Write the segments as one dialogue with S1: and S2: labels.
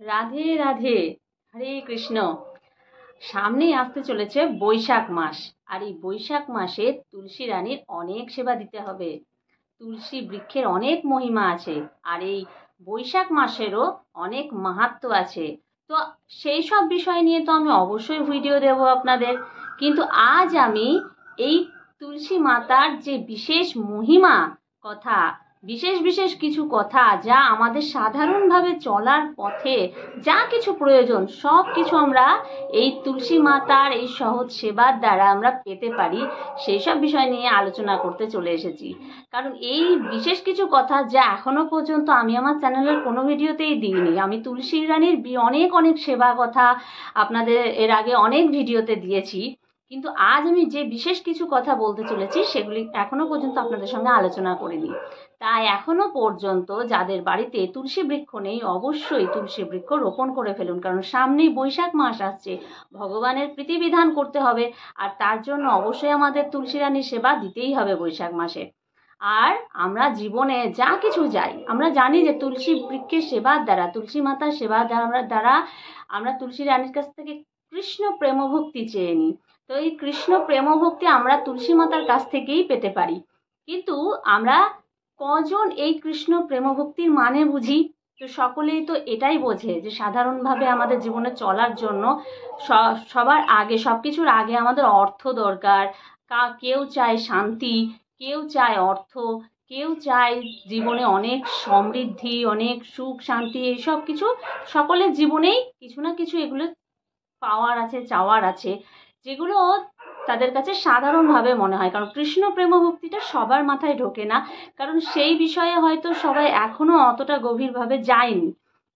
S1: রাধে রাধে। হরে কৃষ্ণ। সামনেই আসতে চলেছে বৈশাখ মাস। আর এই বৈশাখ মাসে তুলসী রানীর অনেক সেবা দিতে হবে। তুলসী বৃক্ষের অনেক মহিমা আছে। আর এই বৈশাখ মাসেরও অনেক মাহাত্ম্য আছে। তো সেই সব বিষয় নিয়ে তো আমি অবশ্যই ভিডিও দেব আপনাদের। কিন্তু আজ আমি এই তুলসী মাতার যে বিশেষ মহিমা কথা, বিশেষ বিশেষ কিছু কথা যা আমাদের সাধারণভাবে চলার পথে যা কিছু প্রয়োজন সব কিছু আমরা এই তুলসী মাতার এই সহজ সেবার দ্বারা আমরা পেতে পারি, সেই সব বিষয় নিয়ে আলোচনা করতে চলে এসেছি। কারণ এই বিশেষ কিছু কথা যা এখনো পর্যন্ত আমি আমার চ্যানেলের কোনো ভিডিওতেই দিইনি। আমি তুলসী রানীর অনেক অনেক সেবা কথা আপনাদের এর আগে অনেক ভিডিওতে দিয়েছি, কিন্তু আজ আমি যে বিশেষ কিছু কথা বলতে চলেছি সেগুলি এখনো পর্যন্ত আপনাদের সঙ্গে আলোচনা করিনি। তাই এখনো পর্যন্ত যাদের বাড়িতে তুলসী বৃক্ষ নেই অবশ্যই তুলসী বৃক্ষ রোপণ করে ফেলুন, কারণ সামনেই বৈশাখ মাস আসছে। ভগবানের প্রীতিবিধান করতে হবে, আর তার জন্য অবশ্যই আমাদের তুলসী রানীর সেবা দিতেই হবে বৈশাখ মাসে। আর আমরা জীবনে যা কিছু যাই আমরা জানি যে তুলসী বৃক্ষের সেবার দ্বারা, তুলসী মাতার সেবার দ্বারা আমরা তুলসী রানীর কাছ থেকে কৃষ্ণ প্রেমভক্তি চেয়ে নিই। তো এই কৃষ্ণ প্রেমভক্তি আমরা তুলসী মাতার কাছ থেকেই পেতে পারি। কিন্তু আমরা কজন এই কৃষ্ণ প্রেমভক্তির মানে বুঝি? তো সকলেই তো এটাই বোঝে যে সাধারণভাবে আমাদের জীবনে চলার জন্য সবার আগে, সবকিছুর আগে আমাদের অর্থ দরকার। কেউ চায় শান্তি, কেউ চায় অর্থ, কেউ চায় জীবনে অনেক সমৃদ্ধি, অনেক সুখ শান্তি, এইসব কিছু সকলের জীবনেই কিছু না কিছু এগুলো পাওয়ার আছে, চাওয়ার আছে, যেগুলো তাদের কাছে সাধারণভাবে মনে হয়। কারণ কৃষ্ণ প্রেম ভক্তিটা সবার মাথায় ঢোকে না, কারণ সেই বিষয়ে হয়তো সবাই এখনো অতটা গভীরভাবে যায়নি।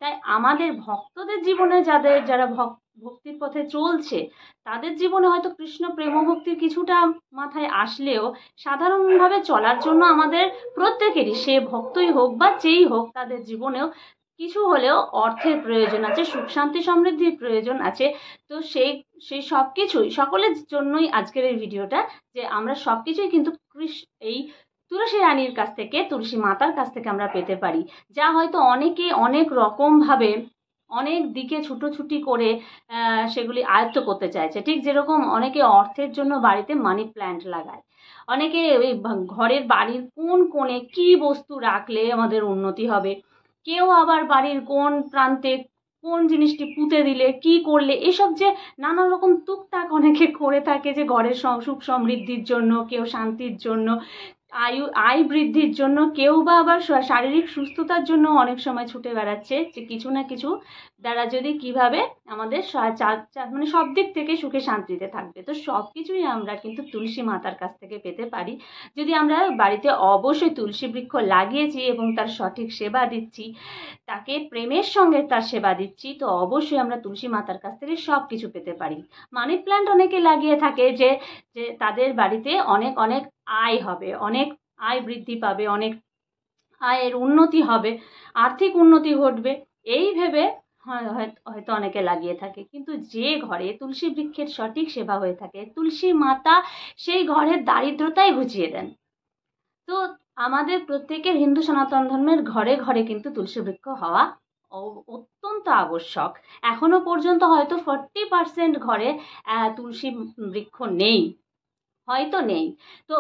S1: তাই আমাদের ভক্তদের জীবনে যারা ভক্তির পথে চলছে তাদের জীবনে হয়তো কৃষ্ণ প্রেম ভক্তির কিছুটা মাথায় আসলেও সাধারণভাবে চলার জন্য আমাদের প্রত্যেকেরই, সে ভক্তই হোক বা যেই হোক, তাদের জীবনেও কিছু হলেও অর্থের প্রয়োজন আছে, সুখ শান্তি সমৃদ্ধির প্রয়োজন আছে। তো সেই সব কিছুই সকলের জন্যই আজকের এই ভিডিওটা, যে আমরা সব কিছুই কিন্তু এই তুলসী রানীর কাছ থেকে, তুলসী মাতার কাছ থেকে আমরা পেতে পারি, যা হয়তো অনেকে অনেক রকমভাবে অনেক দিকে ছুটোছুটি করে সেগুলি আয়ত্ত করতে চাইছে। ঠিক যেরকম অনেকে অর্থের জন্য বাড়িতে মানি প্ল্যান্ট লাগায়, অনেকে ওই ঘরের বাড়ির কোন কোণে কি বস্তু রাখলে আমাদের উন্নতি হবে, কেউ আবার বাড়ির কোন প্রান্তে কোন জিনিসটি পুঁতে দিলে কি করলে, এসব যে নানা রকম টুকটাক অনেকে করে থাকে, যে ঘরের সুখ সমৃদ্ধির জন্য, কেউ শান্তির জন্য, আয় বৃদ্ধির জন্য, কেউ বা আবার শারীরিক সুস্থতার জন্য অনেক সময় ছুটে বেড়াচ্ছে, যে কিছু না কিছু দ্বারা যদি কিভাবে আমাদের মানে সব দিক থেকে সুখে শান্তিতে থাকবে। তো সব কিছুই আমরা কিন্তু তুলসী মাতার কাছ থেকে পেতে পারি, যদি আমরা বাড়িতে অবশ্যই তুলসী বৃক্ষ লাগিয়েছি এবং তার সঠিক সেবা দিচ্ছি, তাকে প্রেমের সঙ্গে তার সেবা দিচ্ছি, তো অবশ্যই আমরা তুলসী মাতার কাছ থেকে সব কিছু পেতে পারি। মানি প্ল্যান্ট অনেকে লাগিয়ে থাকে যে যে তাদের বাড়িতে অনেক অনেক আয় হবে, অনেক আয় বৃদ্ধি পাবে, অনেক আয়ের উন্নতি হবে, আর্থিক উন্নতি ঘটবে, এই ভেবে হয়তো অনেকে লাগিয়ে থাকে। কিন্তু যে ঘরে তুলসী বৃক্ষের সঠিক সেবা হয়ে থাকে, তুলসী মাতা সেই ঘরের দারিদ্রতাই ঘুচিয়ে দেন। তো আমাদের প্রত্যেকের হিন্দু সনাতন ধর্মের ঘরে ঘরে কিন্তু তুলসী বৃক্ষ হওয়া অত্যন্ত আবশ্যক। এখনো পর্যন্ত হয়তো 40% ঘরে তুলসী বৃক্ষ নেই, হয়তো নেই। তো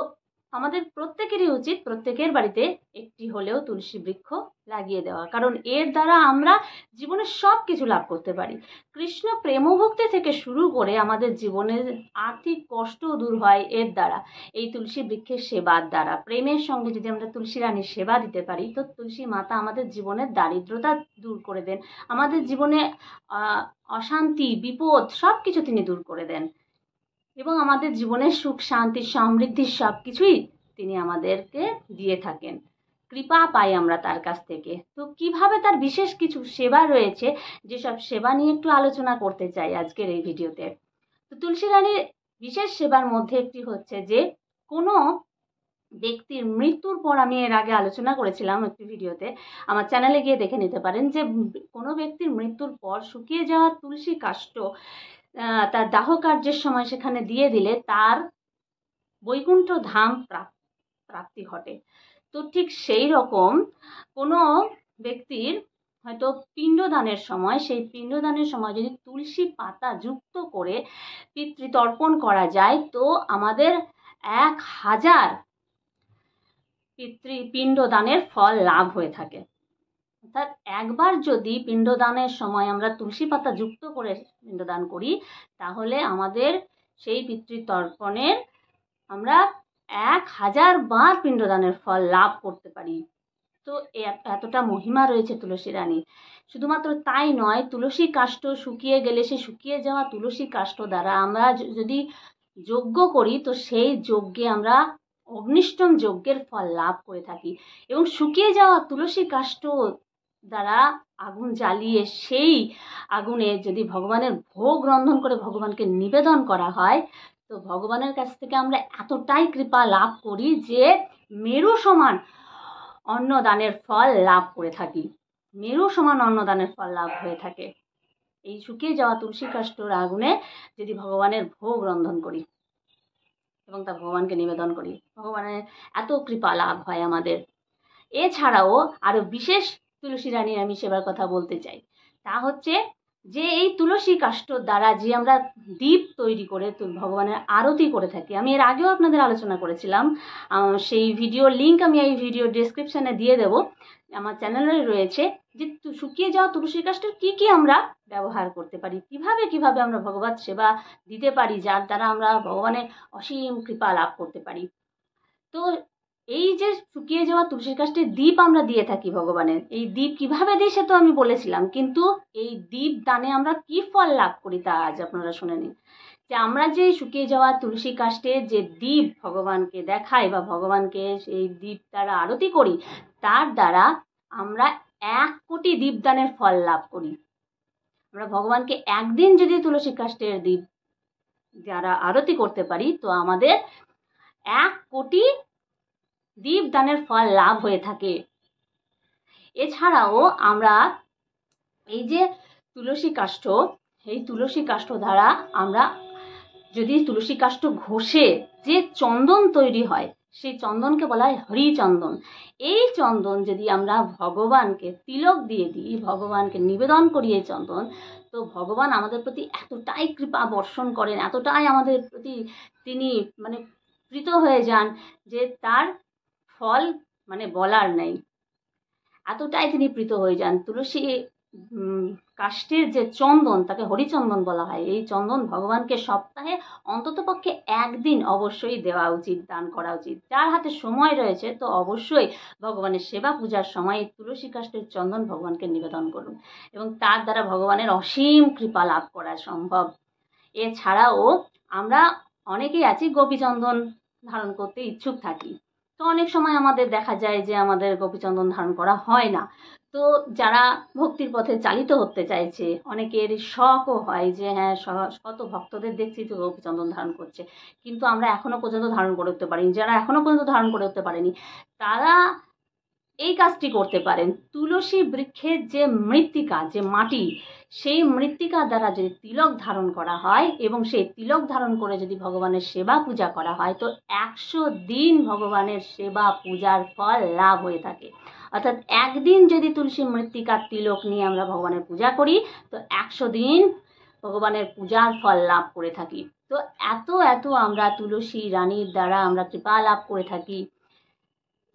S1: আমাদের প্রত্যেকেরই উচিত প্রত্যেকের বাড়িতে একটি হলেও তুলসী বৃক্ষ লাগিয়ে দেওয়া, কারণ এর দ্বারা আমরা জীবনে সব কিছু লাভ করতে পারি। কৃষ্ণ প্রেমভক্তি থেকে শুরু করে আমাদের জীবনের আর্থিক কষ্ট দূর হয় এর দ্বারা, এই তুলসী বৃক্ষের সেবার দ্বারা। প্রেমের সঙ্গে যদি আমরা তুলসী রানীর সেবা দিতে পারি, তো তুলসী মাতা আমাদের জীবনের দারিদ্রতা দূর করে দেন, আমাদের জীবনে অশান্তি বিপদ সব কিছু তিনি দূর করে দেন, এবং আমাদের জীবনের সুখ শান্তি সমৃদ্ধি সব কিছুই তিনি আমাদেরকে দিয়ে থাকেন। কৃপা পাই আমরা তার কাছ থেকে। তো কিভাবে তার বিশেষ কিছু সেবা রয়েছে, যেসব সেবা নিয়ে একটু আলোচনা করতে চাই আজকের এই ভিডিওতে। তো তুলসী রানীর বিশেষ সেবার মধ্যে একটি হচ্ছে যে কোনো ব্যক্তির মৃত্যুর পর, আমি এর আগে আলোচনা করেছিলাম একটি ভিডিওতে, আমার চ্যানেলে গিয়ে দেখে নিতে পারেন, যে কোনো ব্যক্তির মৃত্যুর পর শুকিয়ে যাওয়া তুলসী কাষ্ঠ তার দাহ কার্যের সময় সেখানে দিয়ে দিলে তার বৈকুণ্ঠ ধাম প্রাপ্তি ঘটে। তো ঠিক সেই রকম কোনো ব্যক্তির হয়তো পিণ্ডদানের সময়, সেই পিণ্ডদানের সময় যদি তুলসী পাতা যুক্ত করে পিতৃতর্পণ করা যায় তো আমাদের 1000 পিণ্ডদানের ফল লাভ হয়ে থাকে। অর্থাৎ একবার যদি পিণ্ডদানের সময় আমরা তুলসী পাতা যুক্ত করে পিণ্ডদান করি তাহলে আমাদের সেই পিতৃতর্পণের আমরা 1000 বার পিণ্ডদানের ফল লাভ করতে পারি। তো এতটা মহিমা রয়েছে তুলসী রানীর। শুধুমাত্র তাই নয়, তুলসী কাষ্ঠ শুকিয়ে গেলে সেই শুকিয়ে যাওয়া তুলসী কাষ্ঠ দ্বারা আমরা যদি যজ্ঞ করি তো সেই যজ্ঞে আমরা অগ্নিষ্টম যজ্ঞের ফল লাভ করে থাকি। এবং শুকিয়ে যাওয়া তুলসী কাষ্ঠ দ্বারা আগুন জ্বালিয়ে সেই আগুনে যদি ভগবানের ভোগ রন্ধন করে ভগবানকে নিবেদন করা হয় তো ভগবানের কাছ থেকে আমরা এতটাই কৃপা লাভ করি যে মেরু সমান অন্নদানের ফল লাভ করে থাকি। মেরু সমান অন্নদানের ফল লাভ হয়ে থাকে এই শুকিয়ে যাওয়া তুলসী কাষ্ঠর আগুনে যদি ভগবানের ভোগ রন্ধন করি এবং তা ভগবানকে নিবেদন করি, ভগবানের এত কৃপা লাভ হয় আমাদের। এছাড়াও আরো বিশেষ তুলসী রানীর আমি সেবার কথা বলতে চাই, তা হচ্ছে যে এই তুলসী কাষ্ঠর দ্বারা যে আমরা দীপ তৈরি করে ভগবানের আরতি করে থাকি। আমি এর আগেও আপনাদের আলোচনা করেছিলাম, সেই ভিডিওর লিঙ্ক আমি এই ভিডিও ডেসক্রিপশনে দিয়ে দেব, আমার চ্যানেলে রয়েছে, যে শুকিয়ে যাওয়া তুলসী কাষ্ঠের কি কি আমরা ব্যবহার করতে পারি, কিভাবে আমরা ভগবত সেবা দিতে পারি, যার দ্বারা আমরা ভগবানের অসীম কৃপা লাভ করতে পারি। তো এই যে শুকিয়ে যাওয়া তুলসী কাষ্ঠের দীপ আমরা দিয়ে থাকি ভগবানের, এই দীপ কিভাবে দিই সে তো আমি বলেছিলাম, কিন্তু এই দীপ দানে আমরা কি ফল লাভ করি তা আজ আপনারা শুনে নিন। যে আমরা যে শুকিয়ে যাওয়া তুলসী কাষ্ঠের যে দীপ ভগবানকে দেখাই বা ভগবানকে সেই দীপ দ্বারা আরতি করি তার দ্বারা আমরা 1 কোটি দীপদানের ফল লাভ করি। আমরা ভগবানকে একদিন যদি তুলসী কাষ্ঠের দীপ দ্বারা আরতি করতে পারি তো আমাদের 1 কোটি দীপদানের ফল লাভ হয়ে থাকে। এছাড়াও আমরা এই যে তুলসী কাষ্ঠ, এই তুলসী কাষ্ঠ দ্বারা আমরা যদি তুলসী কাষ্ঠ ঘষে যে চন্দন তৈরি হয় সেই চন্দনকে বলা হয় হরিচন্দন। এই চন্দন যদি আমরা ভগবানকে তিলক দিয়ে দিই, ভগবানকে নিবেদন করি এই চন্দন, তো ভগবান আমাদের প্রতি এতটাই কৃপা বর্ষণ করেন, এতটাই আমাদের প্রতি তিনি মানে প্রীত হয়ে যান যে তার ফল মানে বলার নেই, এতটাই তিনি প্রীত হয়ে যান। তুলসী কাষ্ঠের যে চন্দন তাকে হরিচন্দন বলা হয়। এই চন্দন ভগবানকে সপ্তাহে অন্ততপক্ষে 1 দিন অবশ্যই দেওয়া উচিত, দান করা উচিত। যার হাতে সময় রয়েছে তো অবশ্যই ভগবানের সেবা পূজার সময় তুলসী কাষ্ঠের চন্দন ভগবানকে নিবেদন করুন এবং তার দ্বারা ভগবানের অসীম কৃপা লাভ করা সম্ভব। এছাড়াও আমরা অনেকেই আছি গোপীচন্দন ধারণ করতে ইচ্ছুক থাকি, তো অনেক সময় আমাদের দেখা যায় যে আমাদের গোপীচন্দন ধারণ করা হয় না। তো যারা ভক্তির পথে চালিত হতে চাইছে অনেকের শখও হয় যে হ্যাঁ কত ভক্তদের দেখছি তো গোপীচন্দন ধারণ করছে, কিন্তু আমরা এখনো পর্যন্ত ধারণ করে উঠতে পারিনি। যারা এখনো পর্যন্ত ধারণ করে উঠতে পারেনি তারা এই কাজটি করতে পারেন। তুলসী বৃক্ষের যে মৃত্তিকা, যে মাটি, সেই মৃত্তিকা দ্বারা যদি তিলক ধারণ করা হয় এবং সেই তিলক ধারণ করে যদি ভগবানের সেবা পূজা করা হয় তো 100 দিন ভগবানের সেবা পূজার ফল লাভ হয়ে থাকে। অর্থাৎ একদিন যদি তুলসী মৃত্তিকার তিলক নিয়ে আমরা ভগবানের পূজা করি তো 100 দিন ভগবানের পূজার ফল লাভ করে থাকি। তো এত আমরা তুলসী রানীর দ্বারা আমরা কৃপা লাভ করে থাকি।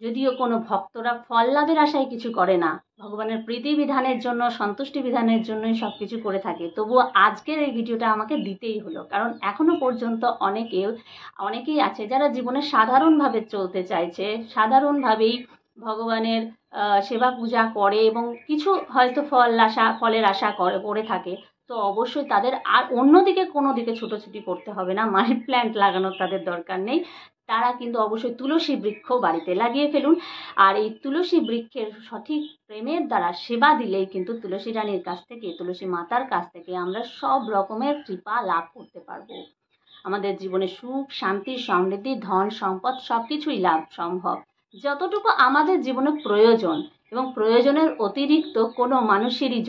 S1: যদিও কোনো ভক্তরা ফল লাভের আশায় কিছু করে না, ভগবানের প্রীতি বিধানের জন্য, সন্তুষ্টি বিধানের জন্যই সব কিছু করে থাকে, তবুও আজকের এই ভিডিওটা আমাকে দিতেই হলো, কারণ এখনো পর্যন্ত অনেকেই আছে যারা জীবনে সাধারণভাবে চলতে চাইছে, সাধারণভাবেই ভগবানের সেবা পূজা করে এবং কিছু হয়তো ফলের আশা করে থাকে। তো অবশ্যই তাদের আর অন্যদিকে কোনো দিকে ছুটোছুটি করতে হবে না, মানি প্ল্যান্ট লাগানোর তাদের দরকার নেই। তারা কিন্তু অবশ্যই তুলসী বৃক্ষ বাড়িতে লাগিয়ে ফেলুন। আর এই তুলসী বৃক্ষের সঠিক প্রেমের দ্বারা সেবা দিলেই কিন্তু তুলসী রানীর কাছ থেকে, তুলসী মাতার কাছ থেকে আমরা সব রকমের কৃপা লাভ করতে পারবো। আমাদের জীবনে সুখ, শান্তি, সমৃদ্ধি, ধন সম্পদ সব কিছুই লাভ সম্ভব। যতটুকু আমাদের জীবনে প্রয়োজন এবং প্রয়োজনের অতিরিক্ত কোনো মানুষেরই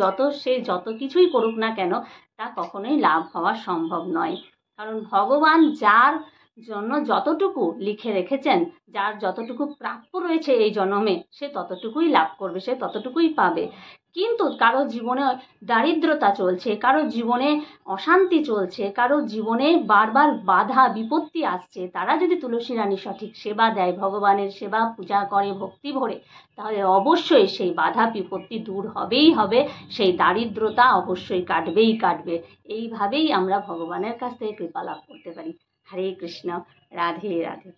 S1: যত কিছুই করুক না কেন তা কখনোই লাভ হওয়া সম্ভব নয়। কারণ ভগবান যার জন্য যতটুকু লিখে রেখেছেন, যার যতটুকু প্রাপ্য রয়েছে এই জন্মে, সে ততটুকুই লাভ করবে, সে ততটুকুই পাবে। কিন্তু কারো জীবনে দারিদ্রতা চলছে, কারো জীবনে অশান্তি চলছে, কারো জীবনে বারবার বাধা বিপত্তি আসছে, তারা যদি তুলসী রানীর সঠিক সেবা দেয়, ভগবানের সেবা পূজা করে ভক্তি ভরে, তাহলে অবশ্যই সেই বাধা বিপত্তি দূর হবেই হবে, সেই দারিদ্রতা অবশ্যই কাটবেই কাটবে। এইভাবেই আমরা ভগবানের কাছ থেকে কৃপা লাভ করতে পারি। হরে কৃষ্ণ, রাধে রাধে।